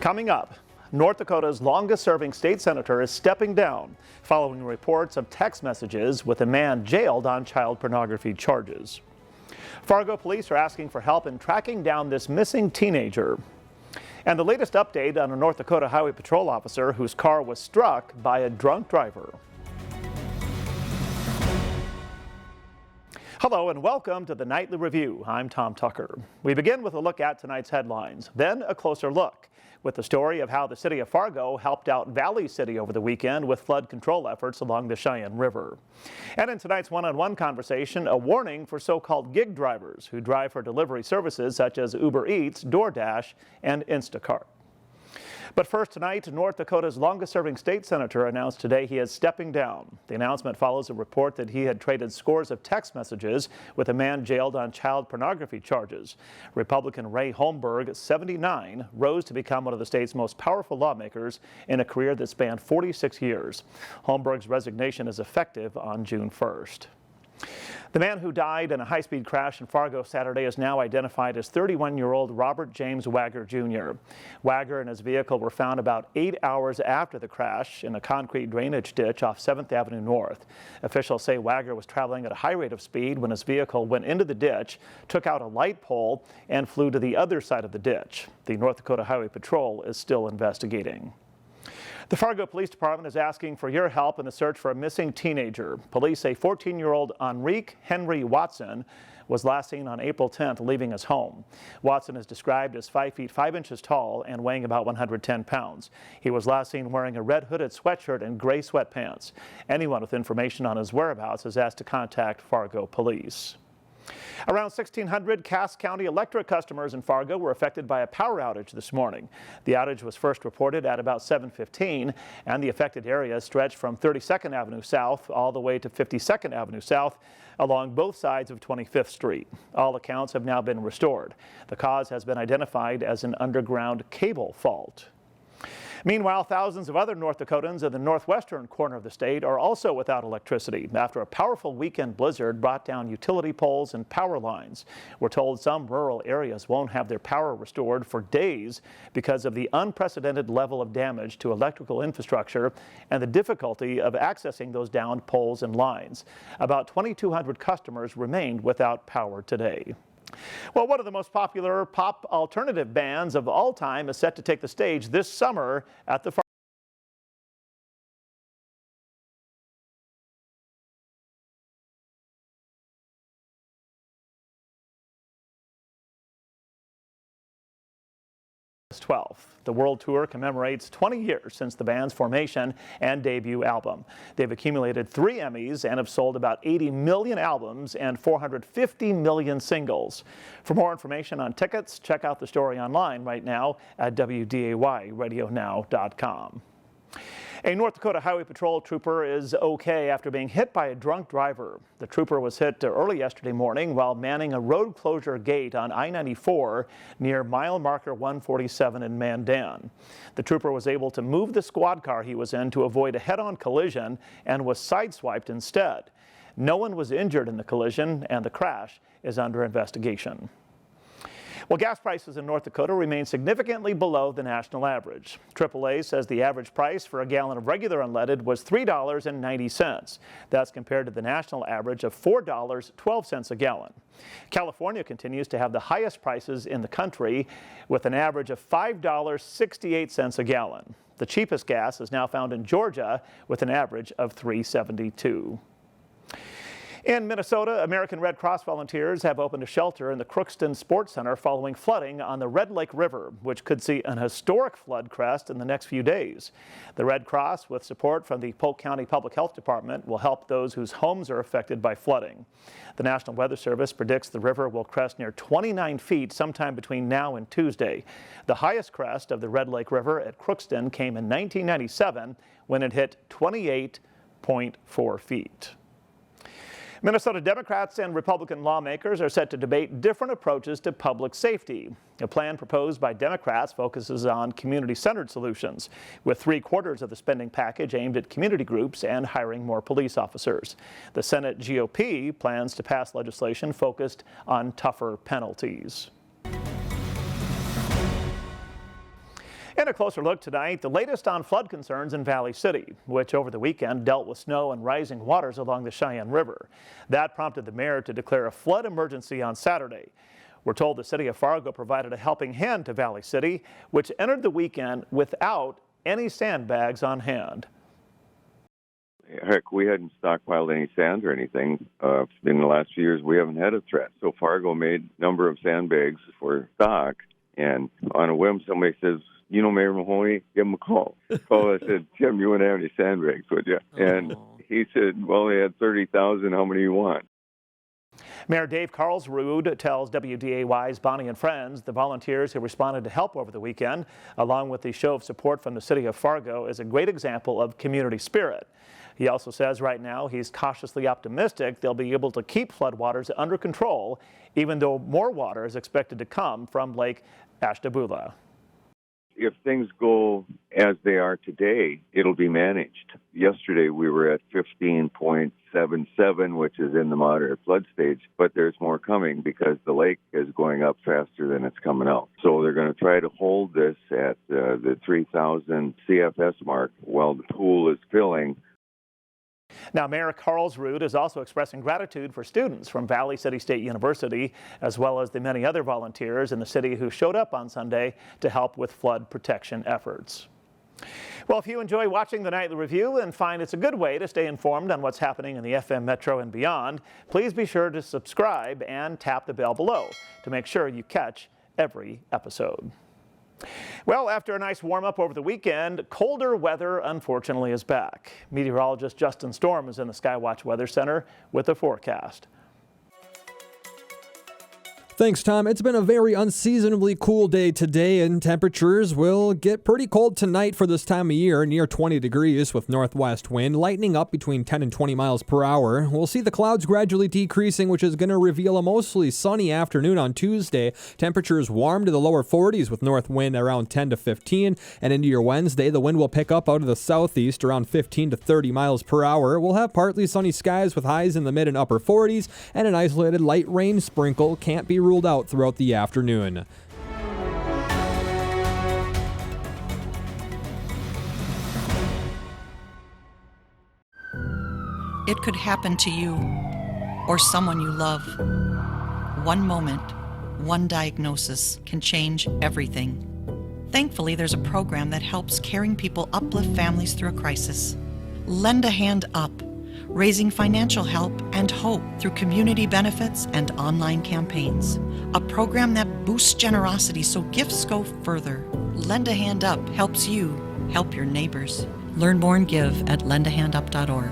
Coming up, North Dakota's longest-serving state senator is stepping down following reports of text messages with a man jailed on child pornography charges. Fargo police are asking for help in tracking down this missing teenager. And the latest update on a North Dakota Highway Patrol officer whose car was struck by a drunk driver. Hello and welcome to the Nightly Review. I'm Tom Tucker. We begin with a look at tonight's headlines, then a closer look with the story of how the city of Fargo helped out Valley City over the weekend with flood control efforts along the Cheyenne River. And in tonight's one-on-one conversation, a warning for so-called gig drivers who drive for delivery services such as Uber Eats, DoorDash, and Instacart. But first tonight, North Dakota's longest-serving state senator announced today he is stepping down. The announcement follows a report that he had traded scores of text messages with a man jailed on child pornography charges. Republican Ray Holmberg, 79, rose to become one of the state's most powerful lawmakers in a career that spanned 46 years. Holmberg's resignation is effective on June 1st. The man who died in a high-speed crash in Fargo Saturday is now identified as 31-year-old Robert James Wagger Jr. Wagger and his vehicle were found about 8 hours after the crash in a concrete drainage ditch off 7th Avenue North. Officials say Wagger was traveling at a high rate of speed when his vehicle went into the ditch, took out a light pole, and flew to the other side of the ditch. The North Dakota Highway Patrol is still investigating. The Fargo Police Department is asking for your help in the search for a missing teenager. Police say 14-year-old Enrique Henry Watson was last seen on April 10th leaving his home. Watson is described as 5 feet 5 inches tall and weighing about 110 pounds. He was last seen wearing a red hooded sweatshirt and gray sweatpants. Anyone with information on his whereabouts is asked to contact Fargo Police. Around 1,600 Cass County electric customers in Fargo were affected by a power outage this morning. The outage was first reported at about 7:15, and the affected area stretched from 32nd Avenue South all the way to 52nd Avenue South along both sides of 25th Street. All accounts have now been restored. The cause has been identified as an underground cable fault. Meanwhile, thousands of other North Dakotans in the northwestern corner of the state are also without electricity after a powerful weekend blizzard brought down utility poles and power lines. We're told some rural areas won't have their power restored for days because of the unprecedented level of damage to electrical infrastructure and the difficulty of accessing those downed poles and lines. About 2,200 customers remained without power today. Well, one of the most popular pop alternative bands of all time is set to take the stage this summer at the Fargo 12th. The world tour commemorates 20 years since the band's formation and debut album. They've accumulated 3 Emmys and have sold about 80 million albums and 450 million singles. For more information on tickets, check out the story online right now at WDAYRadioNow.com. A North Dakota Highway Patrol trooper is okay after being hit by a drunk driver. The trooper was hit early yesterday morning while manning a road closure gate on I-94 near mile marker 147 in Mandan. The trooper was able to move the squad car he was in to avoid a head-on collision and was sideswiped instead. No one was injured in the collision, and the crash is under investigation. Well, gas prices in North Dakota remain significantly below the national average. AAA says the average price for a gallon of regular unleaded was $3.90. That's compared to the national average of $4.12 a gallon. California continues to have the highest prices in the country with an average of $5.68 a gallon. The cheapest gas is now found in Georgia with an average of $3.72. In Minnesota, American Red Cross volunteers have opened a shelter in the Crookston Sports Center following flooding on the Red Lake River, which could see an historic flood crest in the next few days. The Red Cross, with support from the Polk County Public Health Department, will help those whose homes are affected by flooding. The National Weather Service predicts the river will crest near 29 feet sometime between now and Tuesday. The highest crest of the Red Lake River at Crookston came in 1997 when it hit 28.4 feet. Minnesota Democrats and Republican lawmakers are set to debate different approaches to public safety. A plan proposed by Democrats focuses on community-centered solutions, with 3/4 of the spending package aimed at community groups and hiring more police officers. The Senate GOP plans to pass legislation focused on tougher penalties. And a closer look tonight, the latest on flood concerns in Valley City, which over the weekend dealt with snow and rising waters along the Cheyenne River. That prompted the mayor to declare a flood emergency on Saturday. We're told the city of Fargo provided a helping hand to Valley City, which entered the weekend without any sandbags on hand. Heck, we hadn't stockpiled any sand or anything. In the last few years, we haven't had a threat. So Fargo made a number of sandbags for stock. And on a whim, somebody says, you know, Mayor Mahoney, give him a call. So I said, Tim, you wouldn't have any sandbags, would you? And he said, well, they had 30,000. How many do you want? Mayor Dave Carlsrud tells WDAY's Bonnie and Friends the volunteers who responded to help over the weekend, along with the show of support from the city of Fargo, is a great example of community spirit. He also says right now he's cautiously optimistic they'll be able to keep floodwaters under control, even though more water is expected to come from Lake Ashtabula. If things go as they are today, it'll be managed. Yesterday we were at 15.77, which is in the moderate flood stage, but there's more coming because the lake is going up faster than it's coming out. So they're going to try to hold this at the 3,000 CFS mark while the pool is filling. Now, Mayor Carlsrud is also expressing gratitude for students from Valley City State University, as well as the many other volunteers in the city who showed up on Sunday to help with flood protection efforts. Well, if you enjoy watching the Nightly Review and find it's a good way to stay informed on what's happening in the FM Metro and beyond, please be sure to subscribe and tap the bell below to make sure you catch every episode. Well, after a nice warm-up over the weekend, colder weather unfortunately is back. Meteorologist Justin Storm is in the Skywatch Weather Center with the forecast. Thanks, Tom. It's been a very unseasonably cool day today, and temperatures will get pretty cold tonight for this time of year, near 20 degrees with northwest wind, lightening up between 10 and 20 miles per hour. We'll see the clouds gradually decreasing, which is going to reveal a mostly sunny afternoon on Tuesday. Temperatures warm to the lower 40s with north wind around 10 to 15, and into your Wednesday, the wind will pick up out of the southeast around 15 to 30 miles per hour. We'll have partly sunny skies with highs in the mid and upper 40s, and an isolated light rain sprinkle can't be ruled out throughout the afternoon. It could happen to you or someone you love. One moment, one diagnosis can change everything. Thankfully, there's a program that helps caring people uplift families through a crisis. Lend a Hand Up, raising financial help and hope through community benefits and online campaigns. A program that boosts generosity so gifts go further. Lend a Hand Up helps you help your neighbors. Learn more and give at lendahandup.org.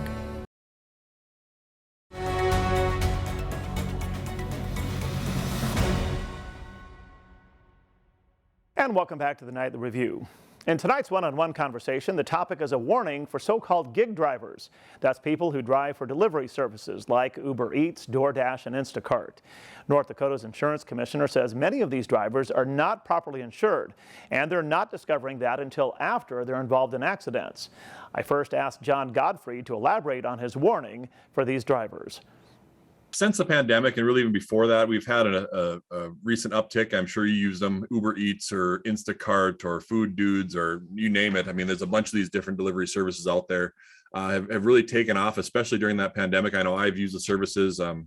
And welcome back to the Nightly Review. In tonight's one-on-one conversation, the topic is a warning for so-called gig drivers. That's people who drive for delivery services like Uber Eats, DoorDash, and Instacart. North Dakota's insurance commissioner says many of these drivers are not properly insured, and they're not discovering that until after they're involved in accidents. I first asked John Godfread to elaborate on his warning for these drivers. Since the pandemic, and really even before that, we've had a recent uptick. I'm sure you use them, Uber Eats or Instacart or Food Dudes or you name it. I mean, there's a bunch of these different delivery services out there have really taken off, especially during that pandemic. I know I've used the services and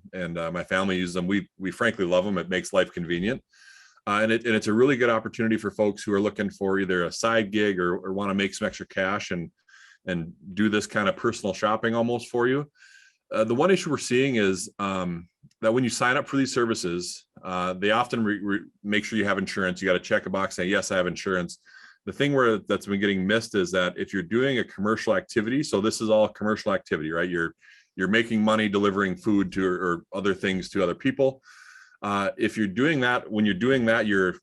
my family uses them. We frankly love them. It makes life convenient. And it's a really good opportunity for folks who are looking for either a side gig or want to make some extra cash and do this kind of personal shopping almost for you. The one issue we're seeing is that when you sign up for these services, they often make sure you have insurance. You got to check a box saying, yes, I have insurance. The thing that's been getting missed is that if you're doing a commercial activity, so this is all commercial activity, right? You're making money delivering food to or other things to other people. If you're doing that, when you're doing that, you're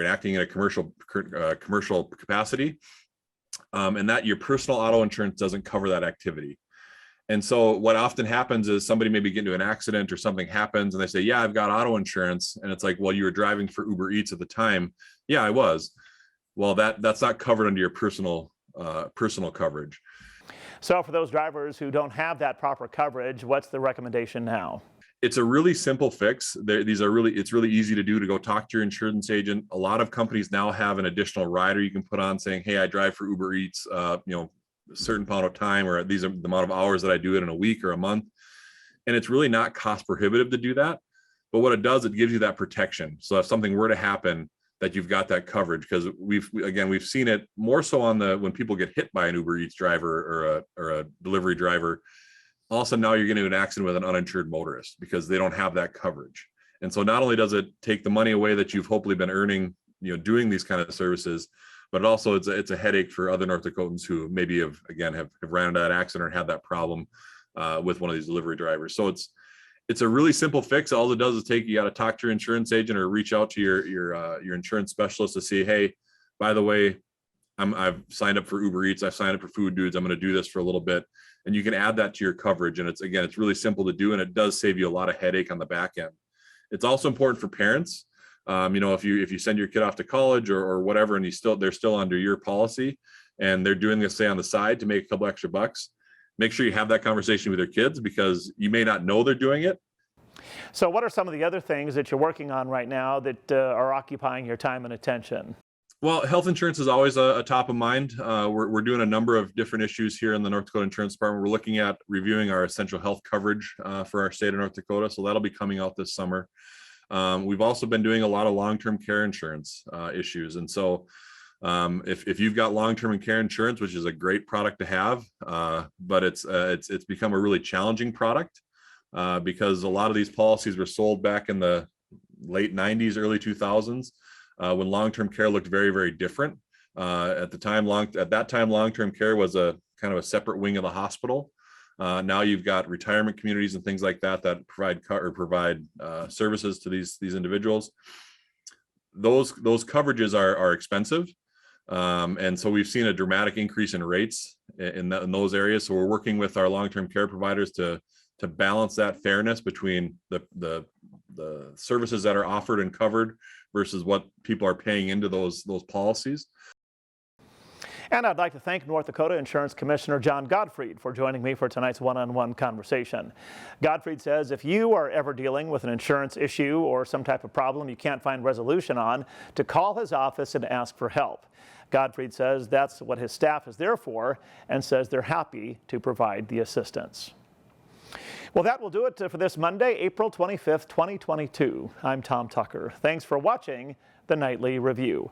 acting in a commercial capacity, and that your personal auto insurance doesn't cover that activity. And so what often happens is somebody maybe get into an accident or something happens and they say, yeah, I've got auto insurance. And it's like, well, you were driving for Uber Eats at the time. Yeah, I was. Well, that's not covered under your personal coverage. So for those drivers who don't have that proper coverage, what's the recommendation now? It's a really simple fix. It's really easy to do, to go talk to your insurance agent. A lot of companies now have an additional rider you can put on saying, hey, I drive for Uber Eats, a certain amount of time, or these are the amount of hours that I do it in a week or a month. And it's really not cost prohibitive to do that. But what it does, it gives you that protection. So if something were to happen, that you've got that coverage, because we've seen it more so on when people get hit by an Uber Eats driver or a delivery driver. All of a sudden now you're getting into an accident with an uninsured motorist because they don't have that coverage. And so not only does it take the money away that you've hopefully been earning, doing these kind of services, but also it's a headache for other North Dakotans who maybe have ran into that accident or had that problem with one of these delivery drivers. So it's a really simple fix. All it does is you got to talk to your insurance agent or reach out to your insurance specialist to say, hey, by the way, I've signed up for Uber Eats. I've signed up for Food Dudes. I'm going to do this for a little bit. And you can add that to your coverage. And it's really simple to do. And it does save you a lot of headache on the back end. It's also important for parents. If you send your kid off to college or whatever, and they're still under your policy and they're doing this, say, on the side to make a couple extra bucks, make sure you have that conversation with your kids, because you may not know they're doing it. So what are some of the other things that you're working on right now that are occupying your time and attention? Well, health insurance is always a top of mind. We're doing a number of different issues here in the North Dakota Insurance Department. We're looking at reviewing our essential health coverage for our state of North Dakota. So that'll be coming out this summer. We've also been doing a lot of long-term care insurance issues. And so if you've got long-term care insurance, which is a great product to have, but it's become a really challenging product because a lot of these policies were sold back in the late 90s, early 2000s. When long-term care looked very, very different. At that time, long-term care was a kind of a separate wing of the hospital. Now you've got retirement communities and things like that provide services to these individuals. Those coverages are expensive, and so we've seen a dramatic increase in rates in those areas. So we're working with our long-term care providers to balance that fairness between the services that are offered and covered versus what people are paying into those policies. And I'd like to thank North Dakota Insurance Commissioner John Godfread for joining me for tonight's one-on-one conversation. Godfread says if you are ever dealing with an insurance issue or some type of problem you can't find resolution on, to call his office and ask for help. Godfread says that's what his staff is there for, and says they're happy to provide the assistance. Well, that will do it for this Monday, April 25th, 2022. I'm Tom Tucker. Thanks for watching the Nightly Review.